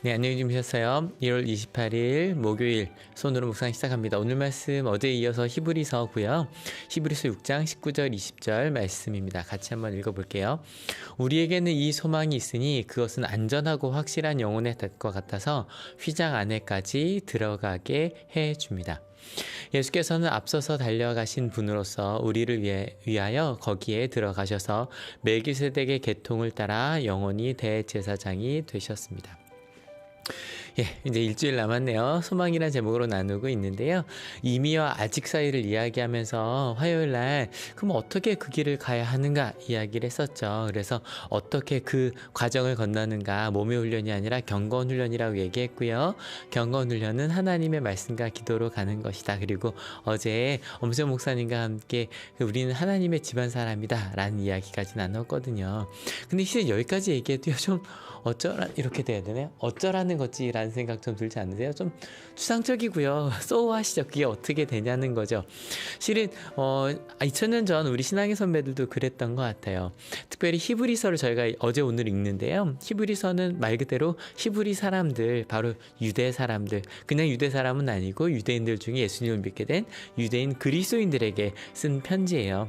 네, 안녕히 주무셨어요. 1월 28일 목요일 손으로 묵상 시작합니다. 오늘 말씀 어제에 이어서 히브리서고요. 히브리서 6장 19절 20절 말씀입니다. 같이 한번 읽어볼게요. 우리에게는 이 소망이 있으니 그것은 안전하고 확실한 영혼의 닷과 같아서 휘장 안에까지 들어가게 해줍니다. 예수께서는 앞서서 달려가신 분으로서 우리를 위하여 거기에 들어가셔서 멜기세덱의 계통을 따라 영원히 대제사장이 되셨습니다. 이제 일주일 남았네요. 소망이란 제목으로 나누고 있는데요. 이미와 아직 사이를 이야기하면서 화요일날 그럼 어떻게 그 길을 가야 하는가 이야기를 했었죠. 그래서 어떻게 그 과정을 건너는가, 몸의 훈련이 아니라 경건 훈련이라고 얘기했고요. 경건 훈련은 하나님의 말씀과 기도로 가는 것이다. 그리고 어제 엄수영 목사님과 함께 우리는 하나님의 집안 사람이다 라는 이야기까지 나눴거든요. 근데 실제 여기까지 얘기해도요, 좀 이렇게 돼야 되나요? 어쩌라는 거지 라는 생각 좀 들지 않으세요? 좀 추상적이고요. 소하시죠. 그게 어떻게 되냐는 거죠. 실은 2000년 전 우리 신앙의 선배들도 그랬던 것 같아요. 특별히 히브리서를 저희가 어제 오늘 읽는데요. 히브리서는 말 그대로 히브리 사람들, 바로 유대 사람들, 그냥 유대 사람은 아니고 유대인들 중에 예수님을 믿게 된 유대인 그리스도인들에게 쓴 편지예요.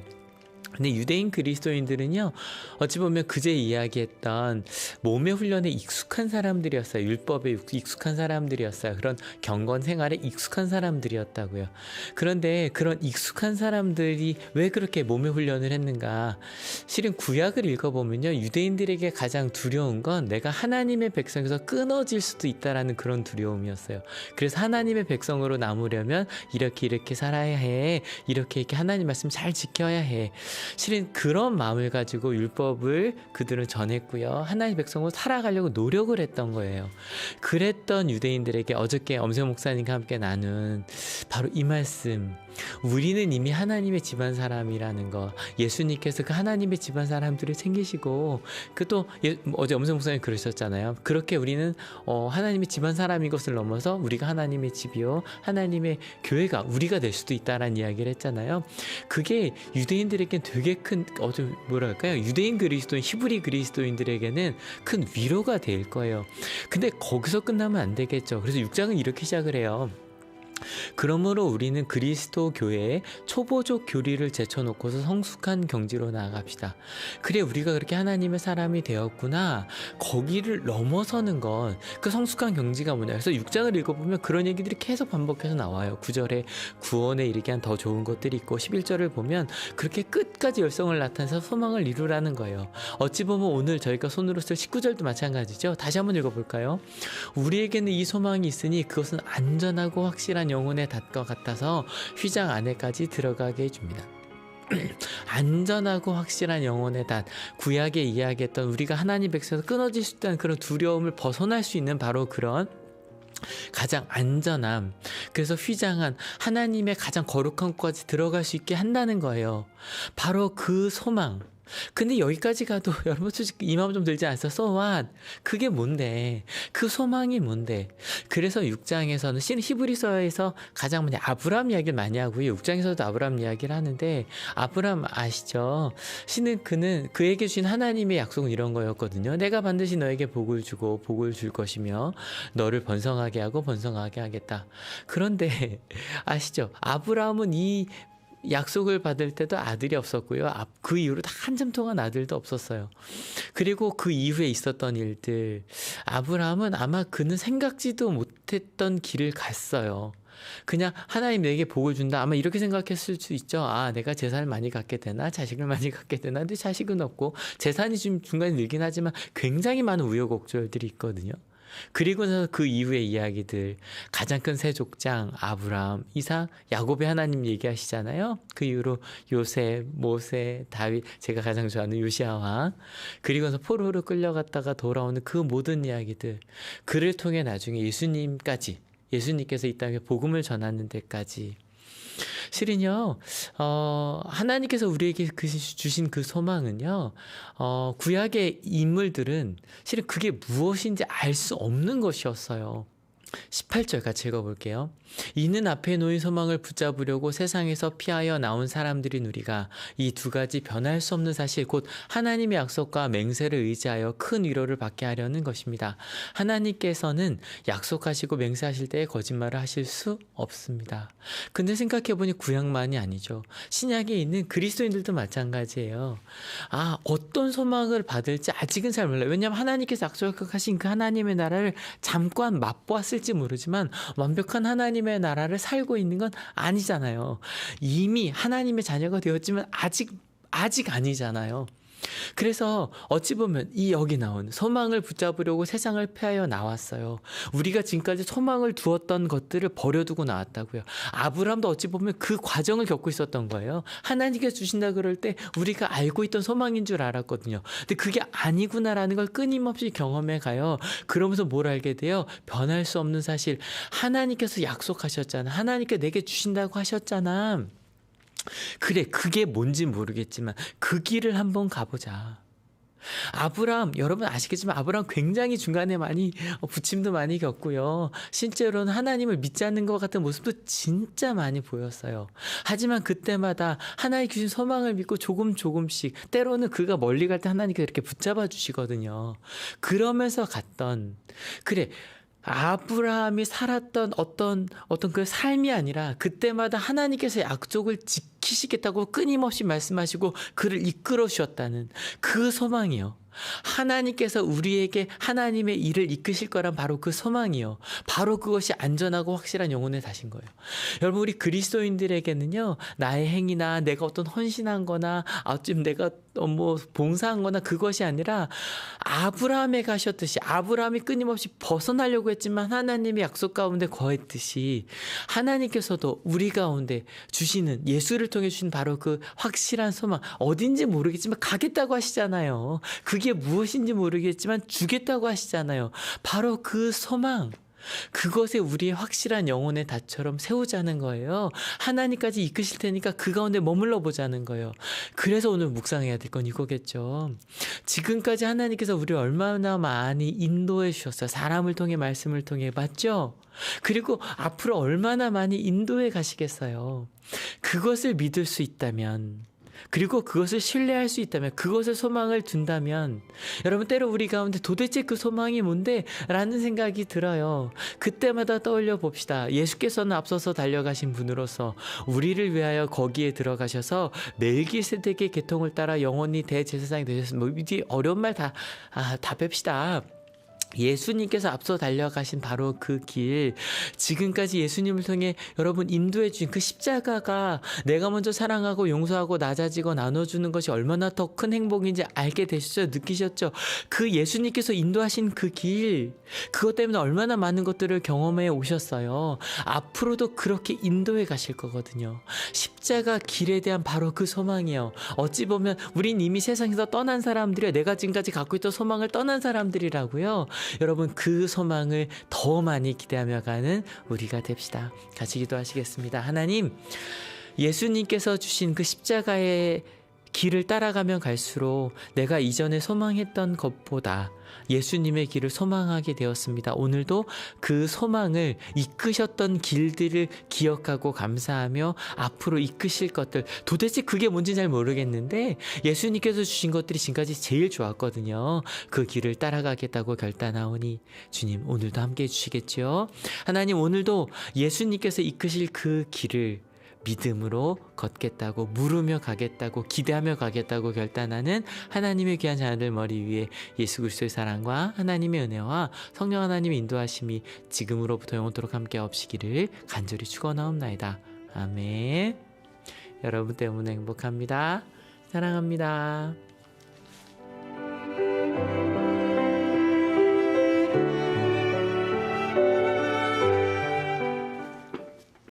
근데 유대인 그리스도인들은요, 어찌 보면 그제 이야기했던 몸의 훈련에 익숙한 사람들이었어요. 율법에 익숙한 사람들이었어요. 그런 경건 생활에 익숙한 사람들이었다고요. 그런데 그런 익숙한 사람들이 왜 그렇게 몸의 훈련을 했는가? 실은 구약을 읽어보면요, 유대인들에게 가장 두려운 건 내가 하나님의 백성에서 끊어질 수도 있다라는 그런 두려움이었어요. 그래서 하나님의 백성으로 남으려면 이렇게 살아야 해. 이렇게 하나님 말씀 잘 지켜야 해. 실은 그런 마음을 가지고 율법을 그들은 전했고요. 하나님의 백성으로 살아가려고 노력을 했던 거예요. 그랬던 유대인들에게 어저께 엄세영 목사님과 함께 나눈 바로 이 말씀, 우리는 이미 하나님의 집안 사람이라는 거, 예수님께서 그 하나님의 집안 사람들을 챙기시고, 어제 엄세영 목사님 그러셨잖아요. 그렇게 우리는 하나님의 집안 사람인 것을 넘어서 우리가 하나님의 집이요, 하나님의 교회가 우리가 될 수도 있다라는 이야기를 했잖아요. 그게 유대인들에겐 되게 큰 유대인 그리스도인, 히브리 그리스도인들에게는 큰 위로가 될 거예요. 근데 거기서 끝나면 안 되겠죠. 그래서 6장은 이렇게 시작을 해요. 그러므로 우리는 그리스도 교회에 초보적 교리를 제쳐놓고서 성숙한 경지로 나아갑시다. 그래, 우리가 그렇게 하나님의 사람이 되었구나. 거기를 넘어서는 건 그 성숙한 경지가 뭐냐. 그래서 6장을 읽어보면 그런 얘기들이 계속 반복해서 나와요. 9절에 구원에 이르게 한 더 좋은 것들이 있고, 11절을 보면 그렇게 끝까지 열성을 나타내서 소망을 이루라는 거예요. 어찌 보면 오늘 저희가 손으로 쓸 19절도 마찬가지죠. 다시 한번 읽어볼까요? 우리에게는 이 소망이 있으니 그것은 안전하고 확실한 영혼의 닷과 같아서 휘장 안에까지 들어가게 해줍니다. 안전하고 확실한 영혼의 닷, 구약에 이야기했던 우리가 하나님 백성에서 끊어질 수 있다는 그런 두려움을 벗어날 수 있는 바로 그런 가장 안전함, 그래서 휘장한 하나님의 가장 거룩한 곳까지 들어갈 수 있게 한다는 거예요. 바로 그 소망. 근데 여기까지 가도 여러분 솔직히 이 마음 좀 들지 않았어? So what? 그게 뭔데? 그 소망이 뭔데? 그래서 6장에서는 실은 히브리서에서 가장 아브라함 이야기를 많이 하고요. 6장에서도 아브라함 이야기를 하는데, 아브라함 아시죠? 신은 그에게 주신 하나님의 약속은 이런 거였거든요. 내가 반드시 너에게 복을 주고 복을 줄 것이며 너를 번성하게 하고 번성하게 하겠다. 그런데 아시죠? 아브라함은 이 약속을 받을 때도 아들이 없었고요. 그 이후로 한참 동안 아들도 없었어요. 그리고 그 이후에 있었던 일들, 아브라함은 아마 그는 생각지도 못했던 길을 갔어요. 그냥 하나님 내게 복을 준다, 아마 이렇게 생각했을 수 있죠. 내가 재산을 많이 갖게 되나, 자식을 많이 갖게 되나. 근데 자식은 없고 재산이 좀 중간에 늘긴 하지만 굉장히 많은 우여곡절들이 있거든요. 그리고 나서 그 이후의 이야기들, 가장 큰 세족장 아브라함, 이삭, 야곱의 하나님 얘기하시잖아요. 그 이후로 요셉, 모세, 다윗, 제가 가장 좋아하는 요시야 왕, 그리고 나서 포로로 끌려갔다가 돌아오는 그 모든 이야기들, 그를 통해 나중에 예수님께서 이 땅에 복음을 전하는 데까지. 실은요, 하나님께서 우리에게 주신 그 소망은요, 구약의 인물들은 실은 그게 무엇인지 알 수 없는 것이었어요. 18절 같이 읽어볼게요. 이는 앞에 놓인 소망을 붙잡으려고 세상에서 피하여 나온 사람들인 우리가 이 두 가지 변할 수 없는 사실 곧 하나님의 약속과 맹세를 의지하여 큰 위로를 받게 하려는 것입니다. 하나님께서는 약속하시고 맹세하실 때에 거짓말을 하실 수 없습니다. 근데 생각해보니 구약만이 아니죠. 신약에 있는 그리스도인들도 마찬가지예요. 어떤 소망을 받을지 아직은 잘 몰라요. 왜냐하면 하나님께서 약속하신 그 하나님의 나라를 잠깐 맛보았을지 모르지만 완벽한 하나님의 나라를 살고 있는 건 아니잖아요. 이미 하나님의 자녀가 되었지만 아직 아니잖아요. 그래서 어찌 보면 여기 나온 소망을 붙잡으려고 세상을 피하여 나왔어요. 우리가 지금까지 소망을 두었던 것들을 버려두고 나왔다고요. 아브라함도 어찌 보면 그 과정을 겪고 있었던 거예요. 하나님께서 주신다 그럴 때 우리가 알고 있던 소망인 줄 알았거든요. 근데 그게 아니구나라는 걸 끊임없이 경험해 가요. 그러면서 뭘 알게 돼요? 변할 수 없는 사실. 하나님께서 약속하셨잖아. 하나님께 내게 주신다고 하셨잖아. 그래, 그게 뭔지 모르겠지만 그 길을 한번 가보자. 아브라함, 여러분 아시겠지만 아브라함 굉장히 중간에 많이 부침도 많이 겪고요. 실제로는 하나님을 믿지 않는 것 같은 모습도 진짜 많이 보였어요. 하지만 그때마다 하나님 주신 소망을 믿고 조금씩 때로는 그가 멀리 갈 때 하나님께서 이렇게 붙잡아 주시거든요. 그러면서 갔던 그래 아브라함이 살았던 어떤 그 삶이 아니라 그때마다 하나님께서 약속을 지키시겠다고 끊임없이 말씀하시고 그를 이끌어 주셨다는 그 소망이요. 하나님께서 우리에게 하나님의 일을 이끄실 거란 바로 그 소망이요. 바로 그것이 안전하고 확실한 영혼에 다신 거예요. 여러분 우리 그리스도인들에게는요. 나의 행위나 내가 어떤 헌신한 거나 좀 내가 봉사한 거나 그것이 아니라 아브라함에 가셨듯이 아브라함이 끊임없이 벗어나려고 했지만 하나님의 약속 가운데 거했듯이 하나님께서도 우리 가운데 주시는 예수를 통해 주신 바로 그 확실한 소망 어딘지 모르겠지만 가겠다고 하시잖아요. 그게 무엇인지 모르겠지만 주겠다고 하시잖아요. 바로 그 소망 그것에 우리의 확실한 영혼의 닷처럼 세우자는 거예요. 하나님까지 이끄실 테니까 그 가운데 머물러 보자는 거예요. 그래서 오늘 묵상해야 될 건 이거겠죠. 지금까지 하나님께서 우리를 얼마나 많이 인도해 주셨어요. 사람을 통해 말씀을 통해 맞죠? 그리고 앞으로 얼마나 많이 인도해 가시겠어요. 그것을 믿을 수 있다면 그리고 그것을 신뢰할 수 있다면 그것을 소망을 둔다면 여러분 때로 우리 가운데 도대체 그 소망이 뭔데? 라는 생각이 들어요. 그때마다 떠올려 봅시다. 예수께서는 앞서서 달려가신 분으로서 우리를 위하여 거기에 들어가셔서 멜기세덱의 계통을 따라 영원히 대제사장이 되셨습니다. 이 어려운 말 다 뺍시다. 예수님께서 앞서 달려가신 바로 그 길 지금까지 예수님을 통해 여러분 인도해 주신 그 십자가가 내가 먼저 사랑하고 용서하고 낮아지고 나눠주는 것이 얼마나 더 큰 행복인지 알게 되셨죠? 느끼셨죠? 그 예수님께서 인도하신 그 길 그것 때문에 얼마나 많은 것들을 경험해 오셨어요. 앞으로도 그렇게 인도해 가실 거거든요. 십자가 길에 대한 바로 그 소망이요. 어찌 보면 우린 이미 세상에서 떠난 사람들이요. 내가 지금까지 갖고 있던 소망을 떠난 사람들이라고요. 여러분 그 소망을 더 많이 기대하며 가는 우리가 됩시다. 같이 기도하시겠습니다. 하나님 예수님께서 주신 그 십자가의 길을 따라가면 갈수록 내가 이전에 소망했던 것보다 예수님의 길을 소망하게 되었습니다. 오늘도 그 소망을 이끄셨던 길들을 기억하고 감사하며 앞으로 이끄실 것들 도대체 그게 뭔지 잘 모르겠는데 예수님께서 주신 것들이 지금까지 제일 좋았거든요. 그 길을 따라가겠다고 결단하오니 주님 오늘도 함께 해주시겠죠. 하나님 오늘도 예수님께서 이끄실 그 길을 믿음으로 걷겠다고 물으며 가겠다고 기대하며 가겠다고 결단하는 하나님의 귀한 자녀들 머리 위에 예수 그리스도의 사랑과 하나님의 은혜와 성령 하나님의 인도하심이 지금으로부터 영원토록 함께 없시기를 간절히 축원하옵나이다. 아멘. 여러분 때문에 행복합니다. 사랑합니다.